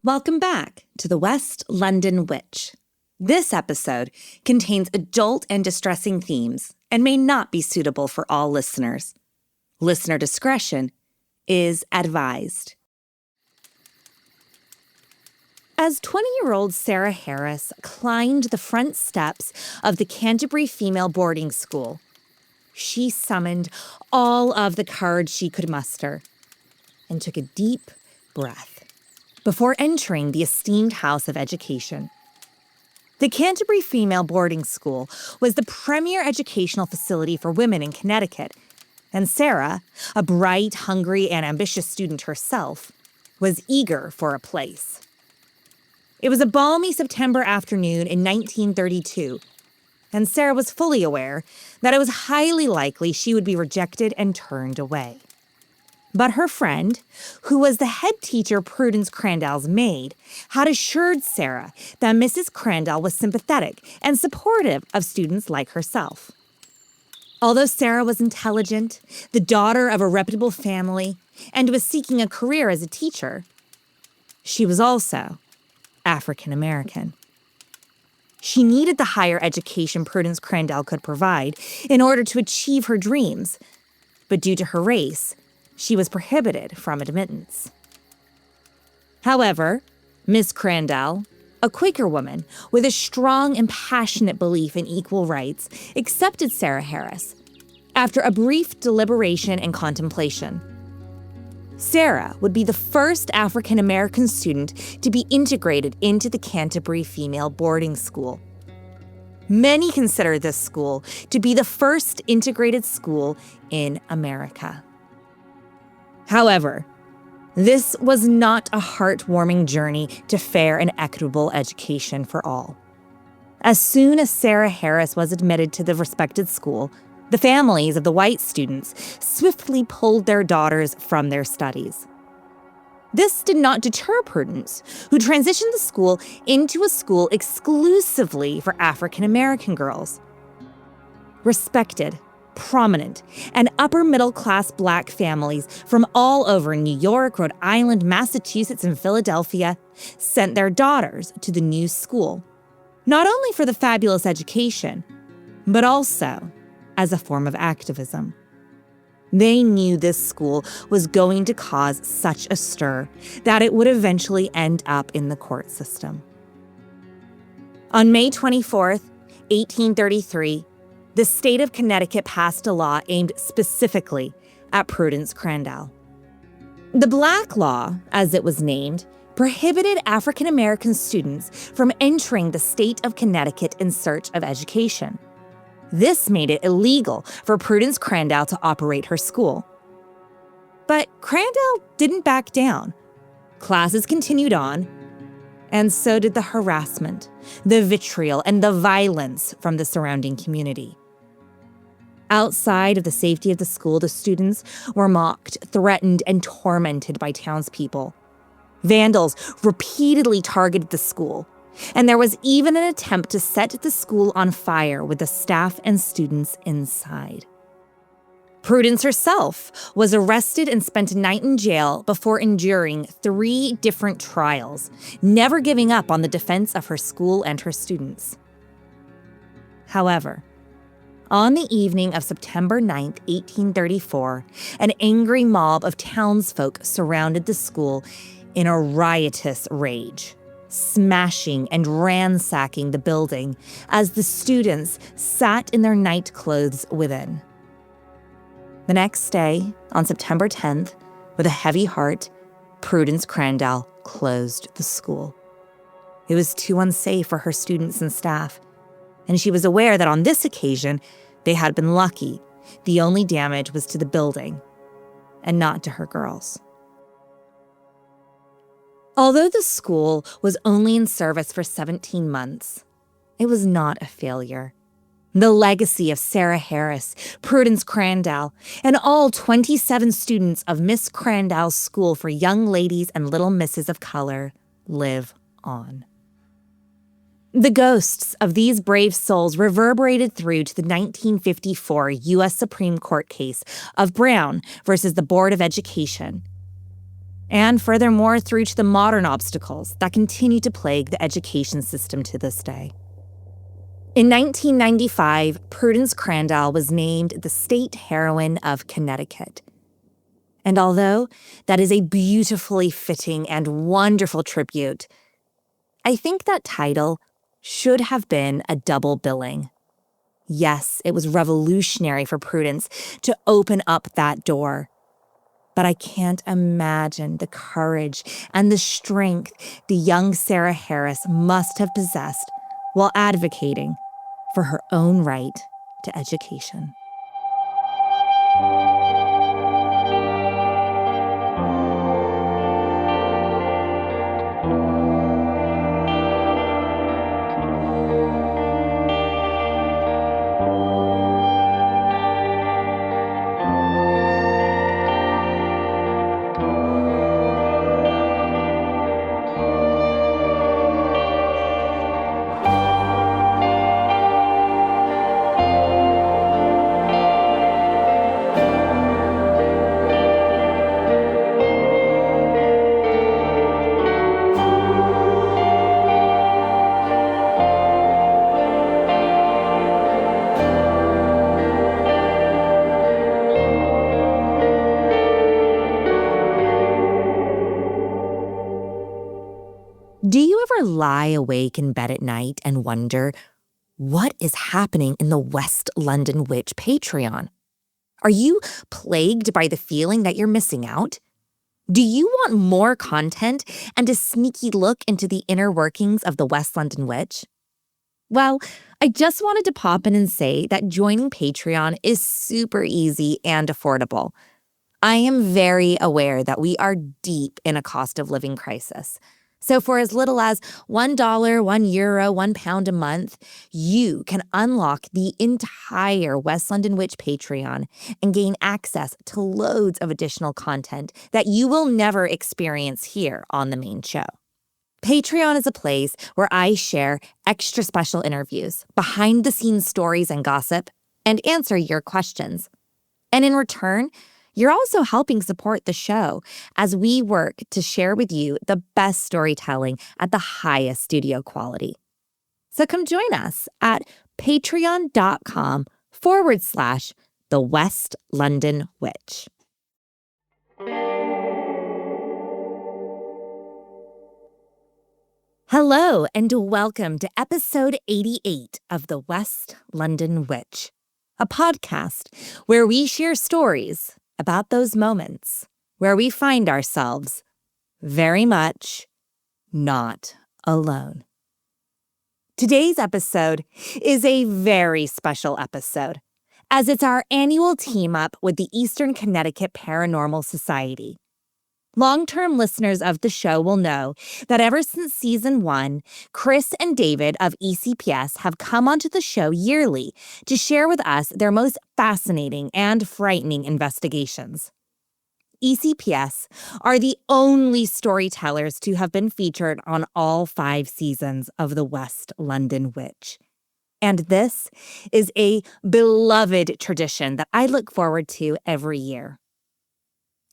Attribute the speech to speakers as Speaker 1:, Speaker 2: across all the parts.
Speaker 1: Welcome back to the West London Witch. This episode contains adult and distressing themes and may not be suitable for all listeners. Listener discretion is advised. As 20-year-old Sarah Harris climbed the front steps of the Canterbury Female Boarding School, she summoned all of the courage she could muster and took a deep breath before entering the esteemed house of education. The Canterbury Female Boarding School was the premier educational facility for women in Connecticut, and Sarah, a bright, hungry, and ambitious student herself, was eager for a place. It was a balmy September afternoon in 1932, and Sarah was fully aware that it was highly likely she would be rejected and turned away. But her friend, who was the head teacher Prudence Crandall's maid, had assured Sarah that Mrs. Crandall was sympathetic and supportive of students like herself. Although Sarah was intelligent, the daughter of a reputable family, and was seeking a career as a teacher, she was also African American. She needed the higher education Prudence Crandall could provide in order to achieve her dreams, but due to her race, she was prohibited from admittance. However, Miss Crandall, a Quaker woman with a strong and passionate belief in equal rights, accepted Sarah Harris after a brief deliberation and contemplation. Sarah would be the first African American student to be integrated into the Canterbury Female Boarding School. Many consider this school to be the first integrated school in America. However, this was not a heartwarming journey to fair and equitable education for all. As soon as Sarah Harris was admitted to the respected school, the families of the white students swiftly pulled their daughters from their studies. This did not deter Prudence, who transitioned the school into a school exclusively for African American girls. Respected, prominent, and upper-middle-class Black families from all over New York, Rhode Island, Massachusetts, and Philadelphia sent their daughters to the new school, not only for the fabulous education, but also as a form of activism. They knew this school was going to cause such a stir that it would eventually end up in the court system. On May 24th, 1833, the state of Connecticut passed a law aimed specifically at Prudence Crandall. The Black Law, as it was named, prohibited African American students from entering the state of Connecticut in search of education. This made it illegal for Prudence Crandall to operate her school. But Crandall didn't back down. Classes continued on, and so did the harassment, the vitriol, and the violence from the surrounding community. Outside of the safety of the school, the students were mocked, threatened, and tormented by townspeople. Vandals repeatedly targeted the school, and there was even an attempt to set the school on fire with the staff and students inside. Prudence herself was arrested and spent a night in jail before enduring 3 different trials, never giving up on the defense of her school and her students. However, on the evening of September 9th, 1834, an angry mob of townsfolk surrounded the school in a riotous rage, smashing and ransacking the building as the students sat in their night clothes within. The next day, on September 10th, with a heavy heart, Prudence Crandall closed the school. It was too unsafe for her students and staff, and she was aware that on this occasion, they had been lucky. The only damage was to the building, and not to her girls. Although the school was only in service for 17 months, it was not a failure. The legacy of Sarah Harris, Prudence Crandall, and all 27 students of Miss Crandall's School for Young Ladies and Little Misses of Color live on. The ghosts of these brave souls reverberated through to the 1954 U.S. Supreme Court case of Brown versus the Board of Education. and furthermore through to the modern obstacles that continue to plague the education system to this day. In 1995, Prudence Crandall was named the State Heroine of Connecticut. And although that is a beautifully fitting and wonderful tribute, I think that title should have been a double billing. Yes, it was revolutionary for Prudence to open up that door. But I can't imagine the courage and the strength the young Sarah Harris must have possessed while advocating for her own right to education. Do you ever lie awake in bed at night and wonder, what is happening in the West London Witch Patreon? Are you plagued by the feeling that you're missing out? Do you want more content and a sneaky look into the inner workings of the West London Witch? Well, I just wanted to pop in and say that joining Patreon is super easy and affordable. I am very aware that we are deep in a cost of living crisis. So for as little as $1, €1, £1 a month, you can unlock the entire West London Witch Patreon and gain access to loads of additional content that you will never experience here on the main show. Patreon is a place where I share extra special interviews, behind-the-scenes stories and gossip, and answer your questions. And in return, you're also helping support the show as we work to share with you the best storytelling at the highest studio quality. So come join us at patreon.com/The West London Witch. Hello, and welcome to episode 88 of The West London Witch, a podcast where we share stories about those moments where we find ourselves very much not alone. Today's episode is a very special episode, as it's our annual team-up with the Eastern Connecticut Paranormal Society. Long-term listeners of the show will know that ever since season 1, Chris and David of ECPS have come onto the show yearly to share with us their most fascinating and frightening investigations. ECPS are the only storytellers to have been featured on all 5 seasons of The West London Witch. And this is a beloved tradition that I look forward to every year.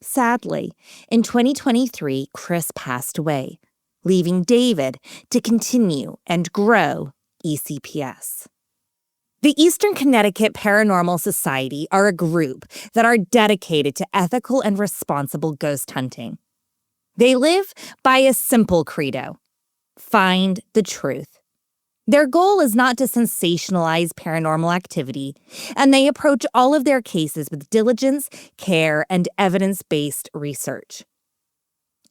Speaker 1: Sadly, in 2023, Chris passed away, leaving David to continue and grow ECPS. The Eastern Connecticut Paranormal Society are a group that are dedicated to ethical and responsible ghost hunting. They live by a simple credo: find the truth. Their goal is not to sensationalize paranormal activity, and they approach all of their cases with diligence, care, and evidence-based research.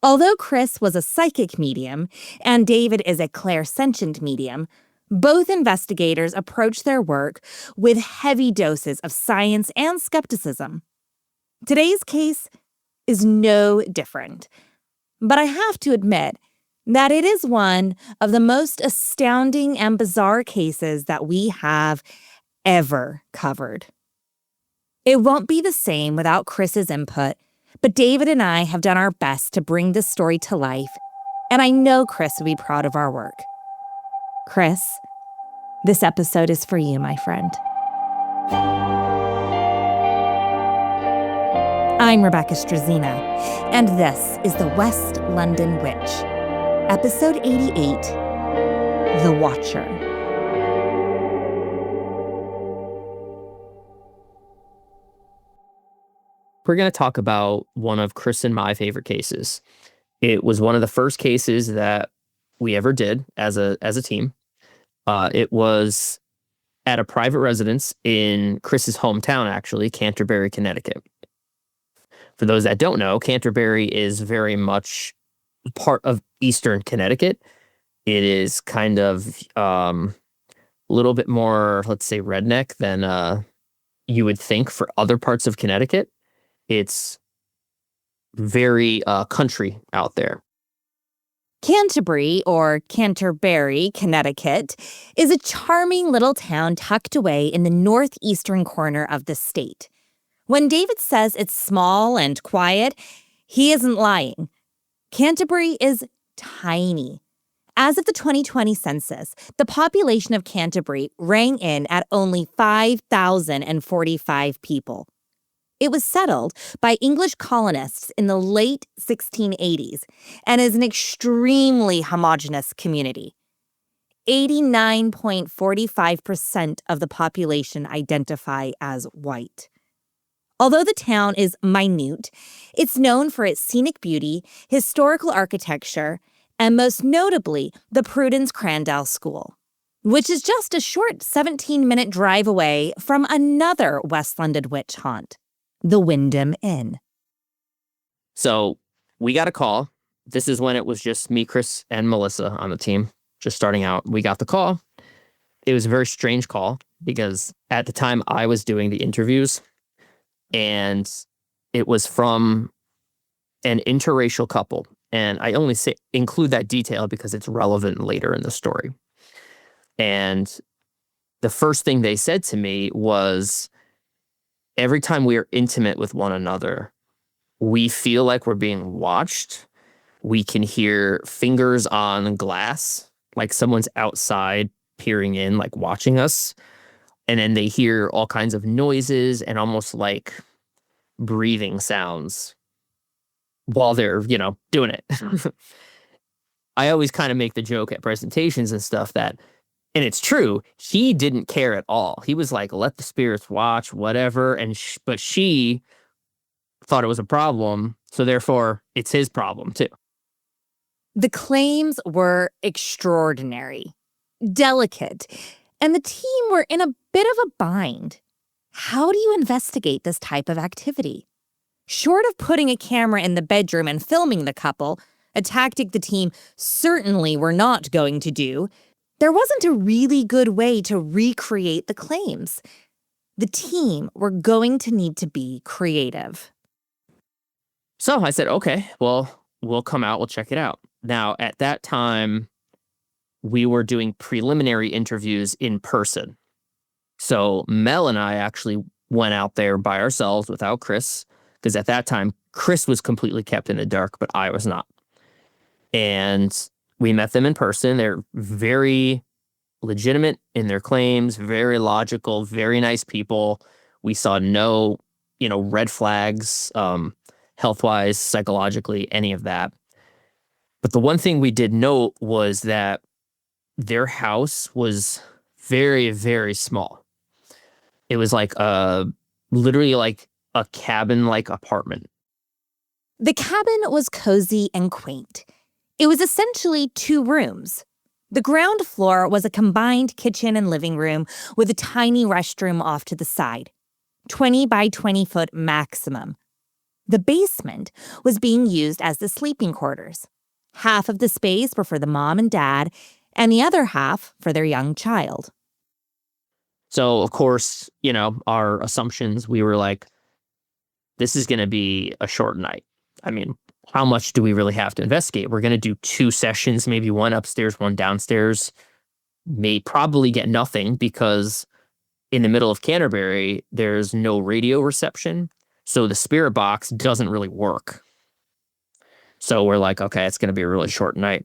Speaker 1: Although Chris was a psychic medium and David is a clairsentient medium, both investigators approach their work with heavy doses of science and skepticism. Today's case is no different, but I have to admit that it is one of the most astounding and bizarre cases that we have ever covered. It won't be the same without Chris's input, but David and I have done our best to bring this story to life, and I know Chris will be proud of our work. Chris, this episode is for you, my friend. I'm Rebecca Strazina, and this is The West London Witch, Episode 88, The Watcher.
Speaker 2: We're going to talk about one of Chris and my favorite cases. It was one of the first cases that we ever did as a team. It was at a private residence in Chris's hometown, actually, Canterbury, Connecticut. For those that don't know, Canterbury is very much part of Eastern Connecticut. It is kind of a little bit more, let's say, redneck than you would think for other parts of Connecticut. It's very country out there.
Speaker 1: Canterbury, or Canterbury, Connecticut, is a charming little town tucked away in the northeastern corner of the state. When David says it's small and quiet, he isn't lying. Canterbury is tiny. As of the 2020 census, the population of Canterbury rang in at only 5,045 people. It was settled by English colonists in the late 1680s and is an extremely homogeneous community. 89.45% of the population identify as white. Although the town is minute, it's known for its scenic beauty, historical architecture, and most notably, the Prudence Crandall School, which is just a short 17-minute drive away from another West London witch haunt, the Wyndham Inn.
Speaker 2: So we got a call. This is when it was just me, Chris, and Melissa on the team, just starting out. We got the call. It was a very strange call because at the time I was doing the interviews, and it was from an interracial couple. And I only include that detail because it's relevant later in the story. And the first thing they said to me was, every time we are intimate with one another, we feel like we're being watched. We can hear fingers on glass, like someone's outside peering in, like watching us. And then they hear all kinds of noises and almost like breathing sounds while they're, doing it. I always kind of make the joke at presentations and stuff that, and it's true, he didn't care at all. He was like, let the spirits watch, whatever. But she thought it was a problem. So therefore, it's his problem too.
Speaker 1: The claims were extraordinary, delicate, and the team were in a bit of a bind. How do you investigate this type of activity? Short of putting a camera in the bedroom and filming the couple, a tactic the team certainly were not going to do, there wasn't a really good way to recreate the claims. The team were going to need to be creative.
Speaker 2: So I said, okay, well, we'll come out, we'll check it out. Now, at that time, we were doing preliminary interviews in person. So Mel and I actually went out there by ourselves without Chris, because at that time, Chris was completely kept in the dark, but I was not. And we met them in person. They're very legitimate in their claims, very logical, very nice people. We saw no, red flags, health-wise, psychologically, any of that. But the one thing we did note was that their house was very, very small. It was like literally like a cabin-like apartment.
Speaker 1: The cabin was cozy and quaint. It was essentially 2 rooms. The ground floor was a combined kitchen and living room with a tiny restroom off to the side, 20 by 20 foot maximum. The basement was being used as the sleeping quarters. Half of the space were for the mom and dad, and the other half for their young child.
Speaker 2: So, of course, our assumptions, we were like, this is going to be a short night. I mean, how much do we really have to investigate? We're going to do 2 sessions, maybe one upstairs, one downstairs. May probably get nothing because in the middle of Canterbury, there's no radio reception. So the spirit box doesn't really work. So we're like, okay, it's going to be a really short night.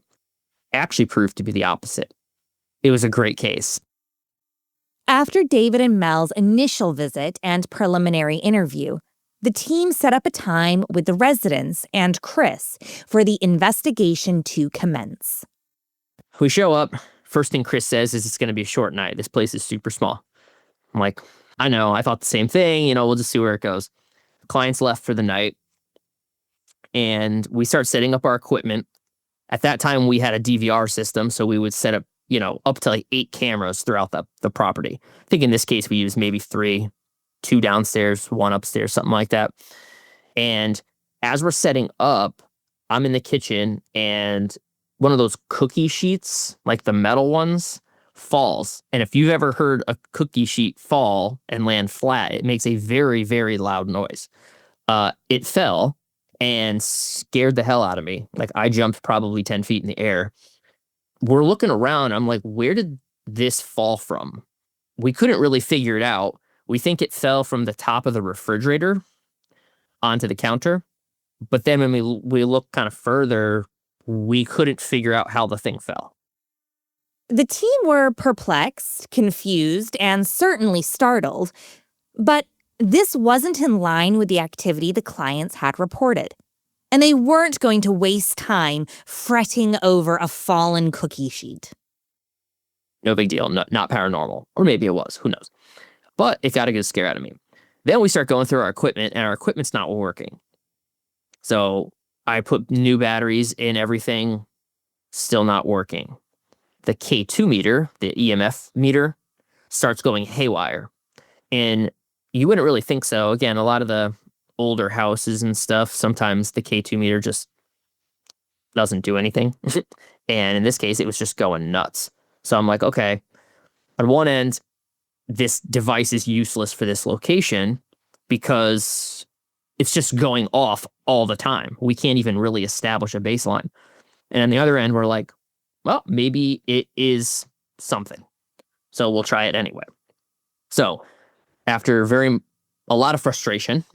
Speaker 2: Actually proved to be the opposite. It was a great case.
Speaker 1: After David and Mel's initial visit and preliminary interview, The team set up a time with the residents and Chris for the investigation to commence.
Speaker 2: We show up. First thing Chris says is it's going to be a short night. This place is super small. I'm like, I know. I thought the same thing. We'll just see where it goes. Clients left for the night. And we start setting up our equipment. At that time, we had a DVR system. So we would set up, up to like 8 cameras throughout the property. I think in this case, we used maybe 3, 2 downstairs, 1 upstairs, something like that. And as we're setting up, I'm in the kitchen and one of those cookie sheets, like the metal ones, falls. And if you've ever heard a cookie sheet fall and land flat, it makes a very, very loud noise. It fell and scared the hell out of me. Like I jumped probably 10 feet in the air. We're looking around. I'm like, where did this fall from? We couldn't really figure it out. We think it fell from the top of the refrigerator onto the counter. But then when we look kind of further, we couldn't figure out how the thing fell.
Speaker 1: The team were perplexed, confused, and certainly startled. But this wasn't in line with the activity the clients had reported. And they weren't going to waste time fretting over a fallen cookie sheet.
Speaker 2: No big deal. Not paranormal. Or maybe it was. Who knows? But it got a good scare out of me. Then we start going through our equipment, and our equipment's not working. So I put new batteries in everything. Still not working. The K2 meter, the EMF meter, starts going haywire. And you wouldn't really think so. Again, a lot of the older houses and stuff, sometimes the K2 meter just doesn't do anything. And in this case, it was just going nuts. So I'm like, okay, on one end, this device is useless for this location because it's just going off all the time. We can't even really establish a baseline. And on the other end, we're like, well, maybe it is something. So we'll try it anyway. So after a lot of frustration,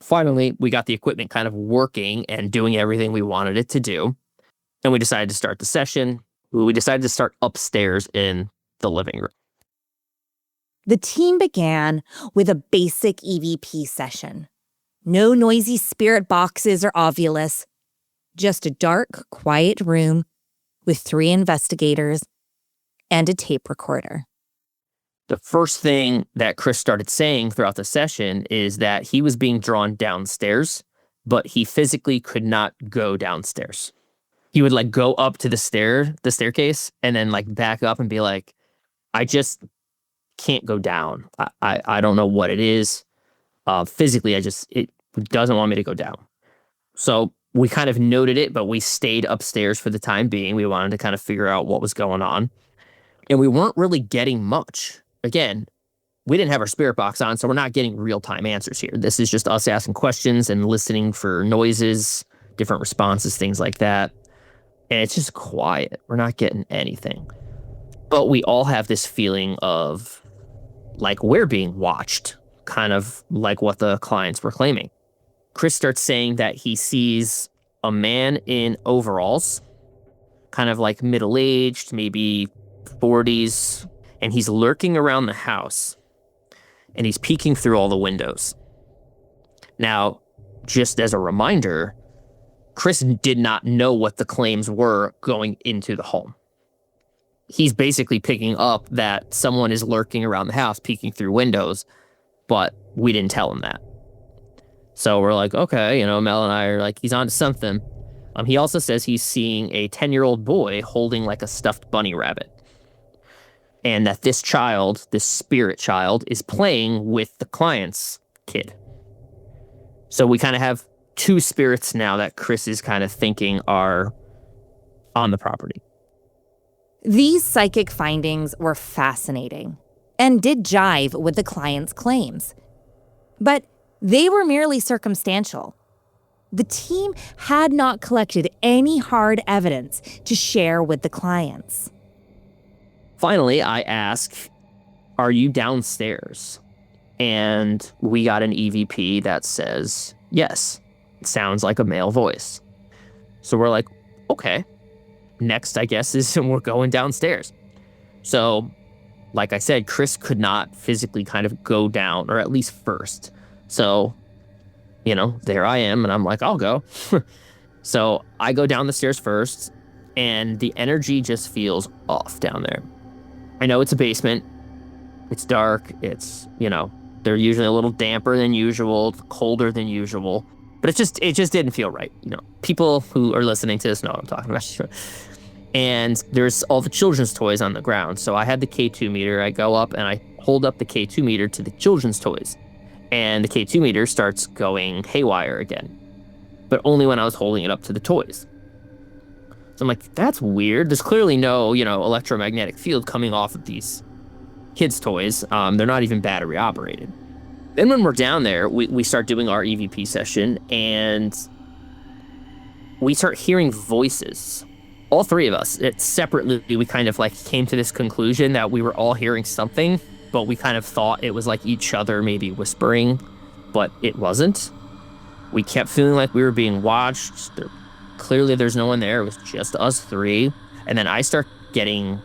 Speaker 2: finally, we got the equipment kind of working and doing everything we wanted it to do. And we decided to start the session. We decided to start upstairs in the living room.
Speaker 1: The team began with a basic EVP session. No noisy spirit boxes or Ovilus. Just a dark, quiet room with 3 investigators and a tape recorder.
Speaker 2: The first thing that Chris started saying throughout the session is that he was being drawn downstairs, but he physically could not go downstairs. He would like go up to the staircase, and then like back up and be like, I just can't go down. I don't know what it is. Physically, it doesn't want me to go down. So we kind of noted it, but we stayed upstairs for the time being. We wanted to kind of figure out what was going on. And we weren't really getting much. Again, we didn't have our spirit box on, so we're not getting real-time answers here. This is just us asking questions and listening for noises, different responses, things like that. And it's just quiet. We're not getting anything. But we all have this feeling of like we're being watched, kind of like what the clients were claiming. Chris starts saying that he sees a man in overalls, kind of like middle-aged, maybe 40s, and he's lurking around the house, and he's peeking through all the windows. Now, just as a reminder, Chris did not know what the claims were going into the home. He's basically picking up that someone is lurking around the house, peeking through windows, but we didn't tell him that. So we're like, okay, Mel and I are like, he's onto something. He also says he's seeing a 10-year-old boy holding like a stuffed bunny rabbit. And that this child, this spirit child, is playing with the client's kid. So we kind of have 2 spirits now that Chris is kind of thinking are on the property.
Speaker 1: These psychic findings were fascinating and did jive with the client's claims. But they were merely circumstantial. The team had not collected any hard evidence to share with the clients.
Speaker 2: Finally, I ask, are you downstairs? And we got an EVP that says, yes. It sounds like a male voice. So we're like, okay. Next, I guess, is we're going downstairs. So, like I said, Chris could not physically kind of go down, or at least first. So there I am, and I'm like, I'll go. So I go down the stairs first, and the energy just feels off down there. I know it's a basement. It's dark. It's, they're usually a little damper than usual, colder than usual, but it just didn't feel right. People who are listening to this know what I'm talking about. And there's all the children's toys on the ground. So I had the K2 meter. I go up and I hold up the K2 meter to the children's toys. And the K2 meter starts going haywire again, but only when I was holding it up to the toys. So I'm like, that's weird. There's clearly no, electromagnetic field coming off of these kids' toys. They're not even battery operated. Then when we're down there, we start doing our EVP session, and we start hearing voices. All three of us, separately, we kind of came to this conclusion that we were all hearing something, but we kind of thought it was like each other maybe whispering, but it wasn't. We kept feeling like we were being watched. Clearly there's no one there. It was just us three. And then I start getting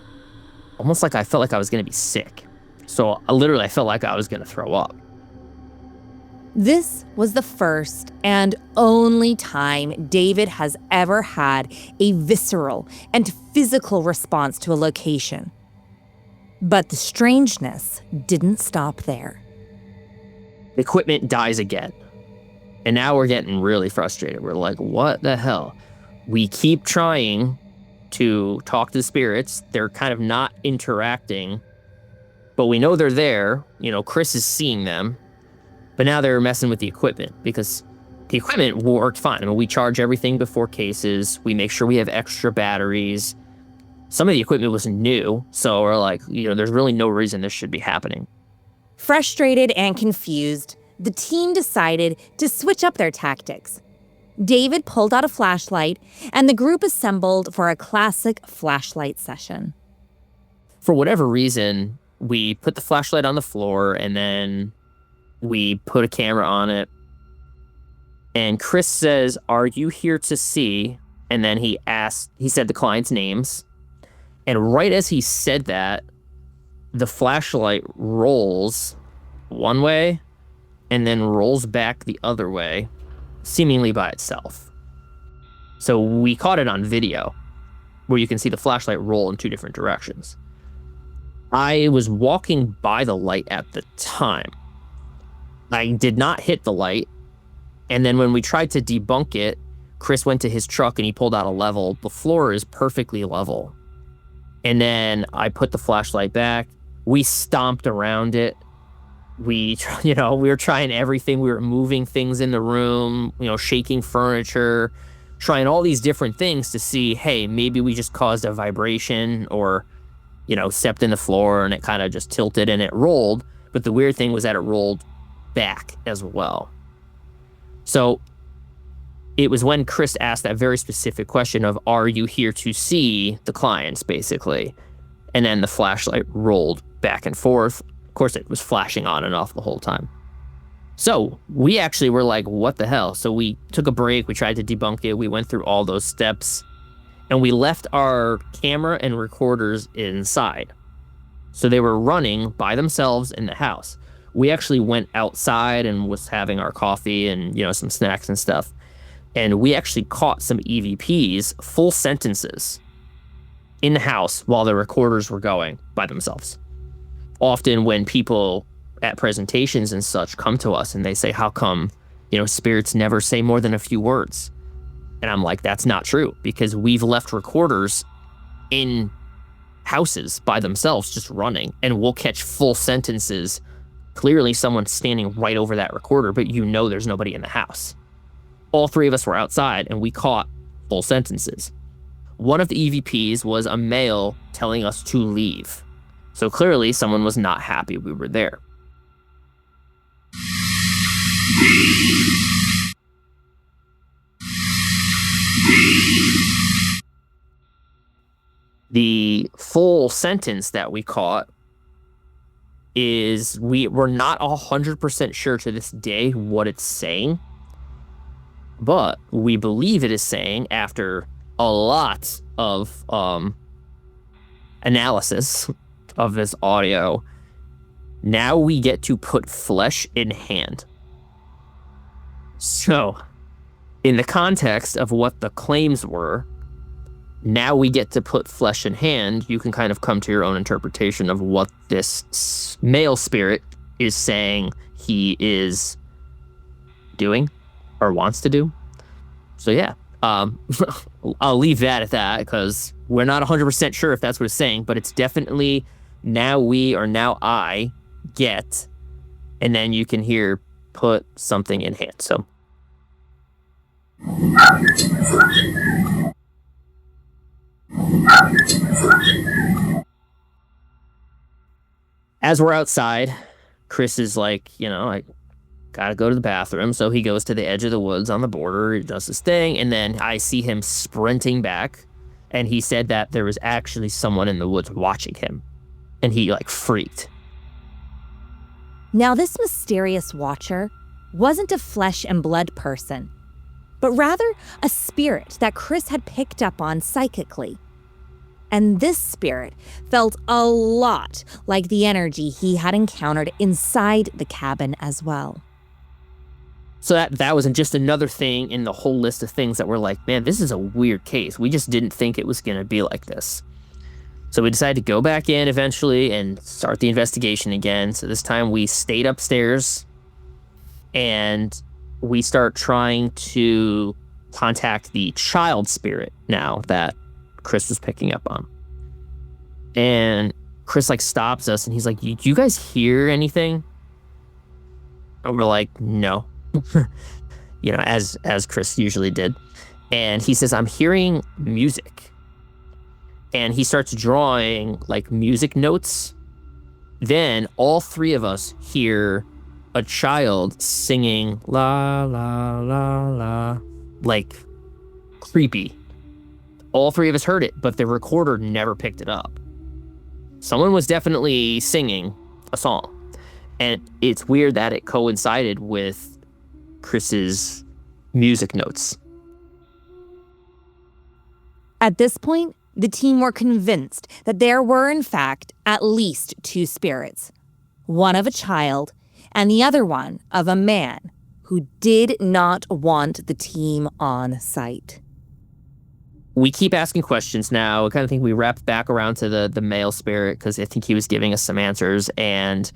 Speaker 2: almost like I felt like I was going to be sick. So I felt like I was going to throw up.
Speaker 1: This was the first and only time David has ever had a visceral and physical response to a location. But the strangeness didn't stop there.
Speaker 2: The equipment dies again. And now we're getting really frustrated. We're like, what the hell? We keep trying to talk to the spirits. They're kind of not interacting, but we know they're there. Chris is seeing them. But now they're messing with the equipment because the equipment worked fine. We charge everything before cases. We make sure we have extra batteries. Some of the equipment was new, so we're like, there's really no reason this should be happening.
Speaker 1: Frustrated and confused, the team decided to switch up their tactics. David pulled out a flashlight, and the group assembled for a classic flashlight session.
Speaker 2: For whatever reason, we put the flashlight on the floor, and then we put a camera on it. And Chris says, "Are you here to see?" And then he said the client's names. And right as he said that, the flashlight rolls one way and then rolls back the other way, seemingly by itself. So we caught it on video, where you can see the flashlight roll in two different directions. I was walking by the light at the time. I did not hit the light. And then when we tried to debunk it, Chris went to his truck and he pulled out a level. The floor is perfectly level. And then I put the flashlight back. We stomped around it. We were trying everything. We were moving things in the room, shaking furniture, trying all these different things to see, hey, maybe we just caused a vibration or, stepped in the floor and it kind of just tilted and it rolled. But the weird thing was that it rolled back as well. So it was when Chris asked that very specific question of, are you here to see the clients, basically? And then the flashlight rolled back and forth. Of course, it was flashing on and off the whole time. So we actually were like, what the hell? So we took a break. We tried to debunk it. We went through all those steps. And we left our camera and recorders inside. So they were running by themselves in the house. We actually went outside and was having our coffee and, some snacks and stuff. And we actually caught some EVPs, full sentences, in the house while the recorders were going by themselves. Often when people at presentations and such come to us and they say, how come, spirits never say more than a few words? And I'm like, that's not true, because we've left recorders in houses by themselves just running, and we'll catch full sentences. Clearly someone's standing right over that recorder, but there's nobody in the house. All three of us were outside and we caught full sentences. One of the EVPs was a male telling us to leave. So clearly someone was not happy we were there. The full sentence that we caught is, we're not 100% sure to this day what it's saying, but we believe it is saying, after a lot of analysis of this audio, now we get to put flesh in hand. So, in the context of what the claims were, now we get to put flesh in hand. You can kind of come to your own interpretation of what this male spirit is saying he is doing or wants to do. So yeah, I'll leave that at that because we're not 100% sure if that's what it's saying, but it's definitely now we or now I get, and then you can hear put something in hand. So. As we're outside, Chris is like, I gotta go to the bathroom. So he goes to the edge of the woods on the border, he does his thing, and then I see him sprinting back. And he said that there was actually someone in the woods watching him. And he freaked.
Speaker 1: Now, this mysterious watcher wasn't a flesh and blood person, but rather a spirit that Chris had picked up on psychically. And this spirit felt a lot like the energy he had encountered inside the cabin as well.
Speaker 2: So that was just another thing in the whole list of things that were like, man, this is a weird case. We just didn't think it was going to be like this. So we decided to go back in eventually and start the investigation again. So this time we stayed upstairs and we start trying to contact the child spirit now that Chris was picking up on. And Chris stops us and he's like, you guys hear anything? And we're like, no. as Chris usually did. And he says, I'm hearing music. And he starts drawing music notes. Then all three of us hear a child singing la la la la, creepy. All three of us heard it, but the recorder never picked it up. Someone was definitely singing a song. And it's weird that it coincided with Chris's music notes.
Speaker 1: At this point, the team were convinced that there were, in fact, at least two spirits. One of a child and the other one of a man who did not want the team on site.
Speaker 2: We keep asking questions now. I kind of think we wrapped back around to the male spirit because I think he was giving us some answers. And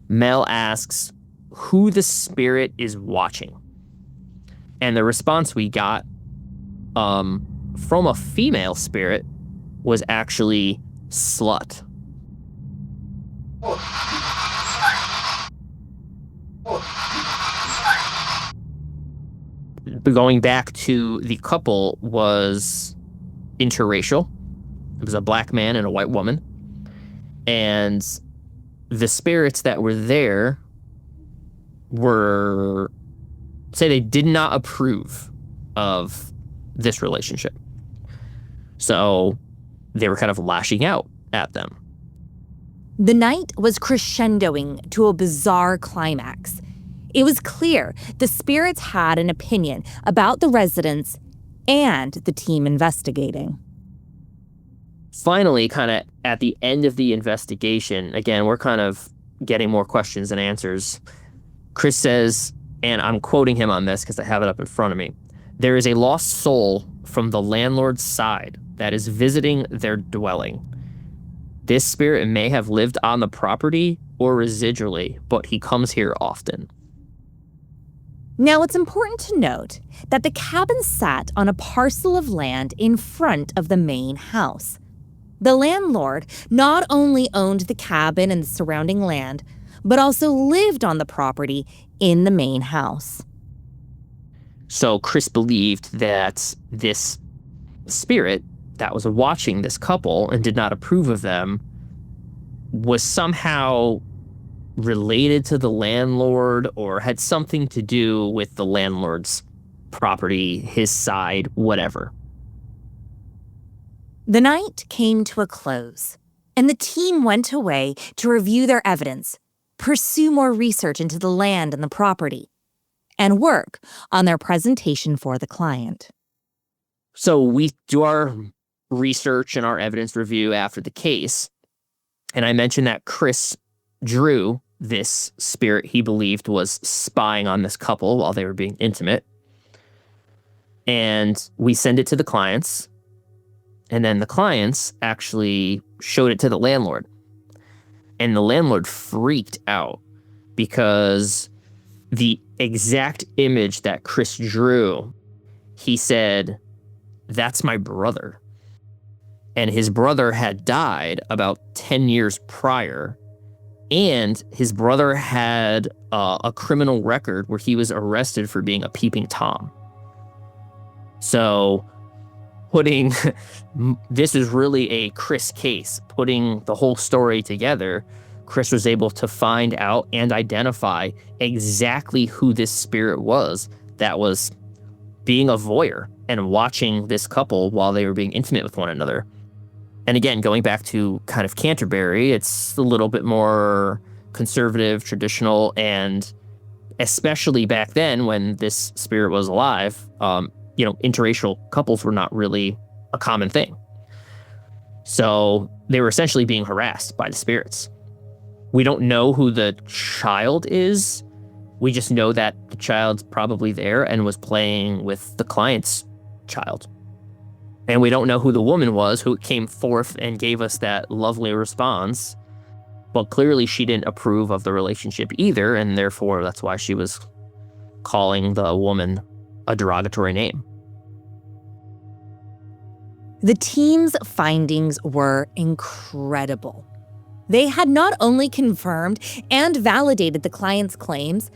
Speaker 2: Mel asks who the spirit is watching. And the response we got from a female spirit was actually slut. Going back to the couple was interracial. It was a black man and a white woman. And the spirits that were there they did not approve of this relationship. So they were kind of lashing out at them.
Speaker 1: The night was crescendoing to a bizarre climax. It was clear the spirits had an opinion about the residents and the team investigating.
Speaker 2: Finally, kind of at the end of the investigation, again, we're kind of getting more questions than answers. Chris says, and I'm quoting him on this because I have it up in front of me, there is a lost soul from the landlord's side that is visiting their dwelling. This spirit may have lived on the property or residually, but he comes here often.
Speaker 1: Now, it's important to note that the cabin sat on a parcel of land in front of the main house. The landlord not only owned the cabin and the surrounding land, but also lived on the property in the main house.
Speaker 2: So Chris believed that this spirit that was watching this couple and did not approve of them was somehow related to the landlord or had something to do with the landlord's property, his side, whatever.
Speaker 1: The night came to a close, and the team went away to review their evidence, pursue more research into the land and the property, and work on their presentation for the client.
Speaker 2: So we do our research and our evidence review after the case, and I mentioned that Chris drew this spirit he believed was spying on this couple while they were being intimate. And we send it to the clients. And then the clients actually showed it to the landlord. And the landlord freaked out because the exact image that Chris drew, he said, "That's my brother." And his brother had died about 10 years prior. And his brother had a criminal record where he was arrested for being a peeping Tom. So this is really a Chris case. Putting the whole story together, Chris was able to find out and identify exactly who this spirit was that was being a voyeur and watching this couple while they were being intimate with one another. And again, going back to kind of Canterbury, it's a little bit more conservative, traditional, and especially back then when this spirit was alive, interracial couples were not really a common thing. So they were essentially being harassed by the spirits. We don't know who the child is. We just know that the child's probably there and was playing with the client's child. And we don't know who the woman was who came forth and gave us that lovely response. But clearly she didn't approve of the relationship either, and therefore that's why she was calling the woman a derogatory name.
Speaker 1: The team's findings were incredible. They had not only confirmed and validated the client's claims,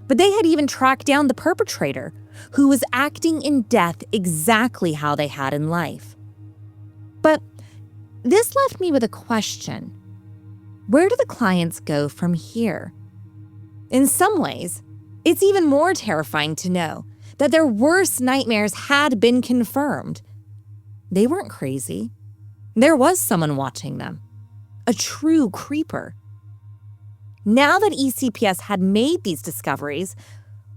Speaker 1: but they had even tracked down the perpetrator, who was acting in death exactly how they had in life. But this left me with a question. Where do the clients go from here? In some ways, it's even more terrifying to know that their worst nightmares had been confirmed. They weren't crazy. There was someone watching them. A true creeper. Now that ECPS had made these discoveries,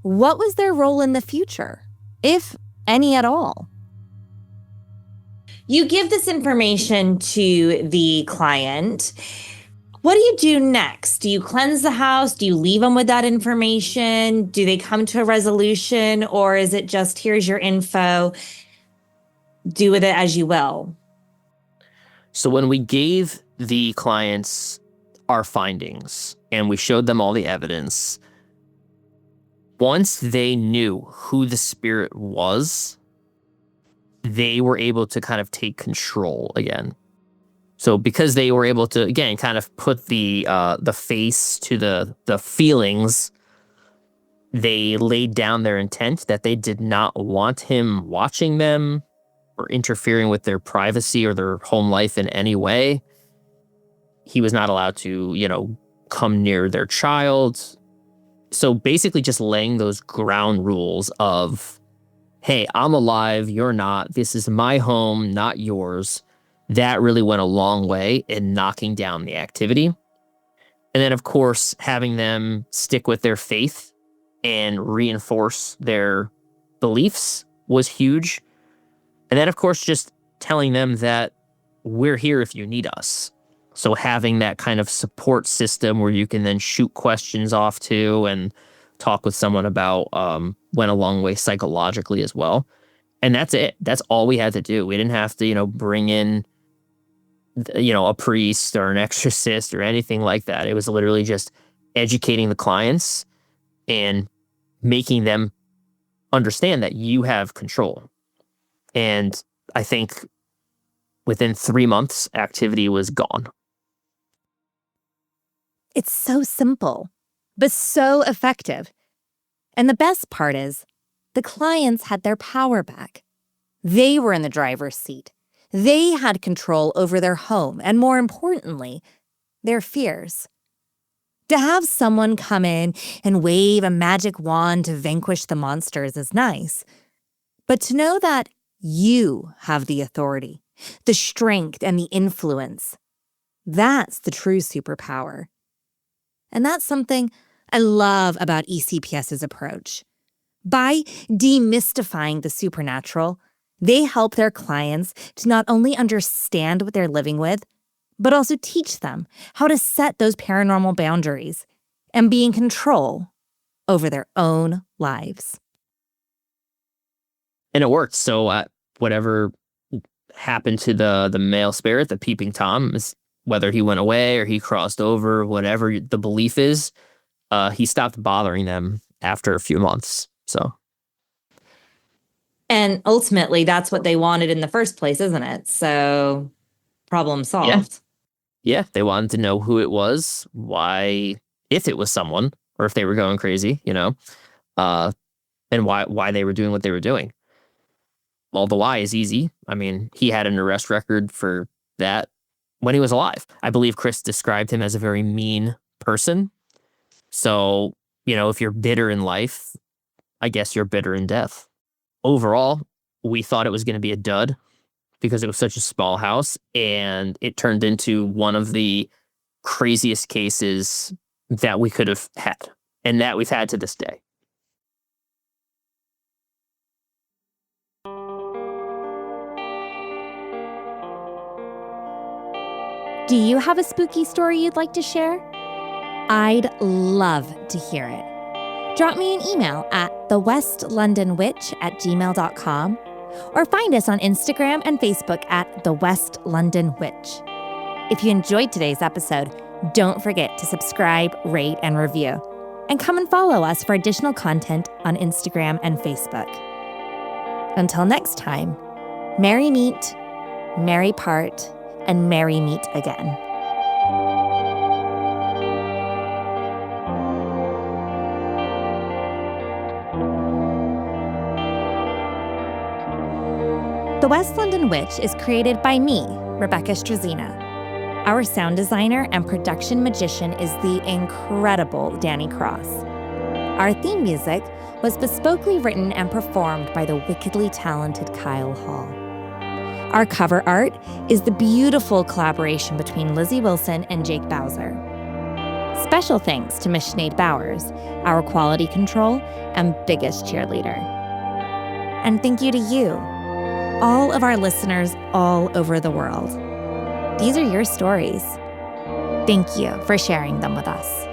Speaker 1: what was their role in the future, if any at all? You give this information to the client. What do you do next? Do you cleanse the house? Do you leave them with that information? Do they come to a resolution? Or is it just, here's your info, do with it as you will?
Speaker 2: So when we gave the clients our findings and we showed them all the evidence, once they knew who the spirit was, they were able to kind of take control again. So because they were able to, again, kind of put the face to the feelings, they laid down their intent that they did not want him watching them or interfering with their privacy or their home life in any way. He was not allowed to, come near their child. So basically just laying those ground rules of, hey, I'm alive, you're not. This is my home, not yours. That really went a long way in knocking down the activity. And then, of course, having them stick with their faith and reinforce their beliefs was huge. And then, of course, just telling them that we're here if you need us. So having that kind of support system where you can then shoot questions off to and talk with someone about went a long way psychologically as well. And that's it. That's all we had to do. We didn't have to, bring in, a priest or an exorcist or anything like that. It was literally just educating the clients and making them understand that you have control. And I think within 3 months, activity was gone.
Speaker 1: It's so simple, but so effective. And the best part is, the clients had their power back. They were in the driver's seat. They had control over their home, and more importantly, their fears. To have someone come in and wave a magic wand to vanquish the monsters is nice. But to know that you have the authority, the strength, and the influence, that's the true superpower. And that's something I love about ECPS's approach. By demystifying the supernatural, they help their clients to not only understand what they're living with, but also teach them how to set those paranormal boundaries and be in control over their own lives.
Speaker 2: And it worked. So whatever happened to the male spirit, the peeping Tom, is whether he went away or he crossed over, whatever the belief is, he stopped bothering them after a few months. So.
Speaker 1: And ultimately, that's what they wanted in the first place, isn't it? So, problem solved.
Speaker 2: Yeah, they wanted to know who it was, why, if it was someone, or if they were going crazy, and why they were doing what they were doing. Well, the why is easy. I mean, he had an arrest record for that when he was alive. I believe Chris described him as a very mean person. So, if you're bitter in life, I guess you're bitter in death. Overall, we thought it was going to be a dud because it was such a small house, and it turned into one of the craziest cases that we could have had, and that we've had to this day.
Speaker 1: Do you have a spooky story you'd like to share? I'd love to hear it. Drop me an email at thewestlondonwitch@gmail.com or find us on Instagram and Facebook at The West London Witch. If you enjoyed today's episode, don't forget to subscribe, rate, and review. And come and follow us for additional content on Instagram and Facebook. Until next time, merry meet, merry part, and merry meet again. The West London Witch is created by me, Rebecca Strazina. Our sound designer and production magician is the incredible Danny Cross. Our theme music was bespokely written and performed by the wickedly talented Kyle Hall. Our cover art is the beautiful collaboration between Lizzie Wilson and Jake Bowser. Special thanks to Miss Sinead Bowers, our quality control and biggest cheerleader. And thank you to you, all of our listeners all over the world. These are your stories. Thank you for sharing them with us.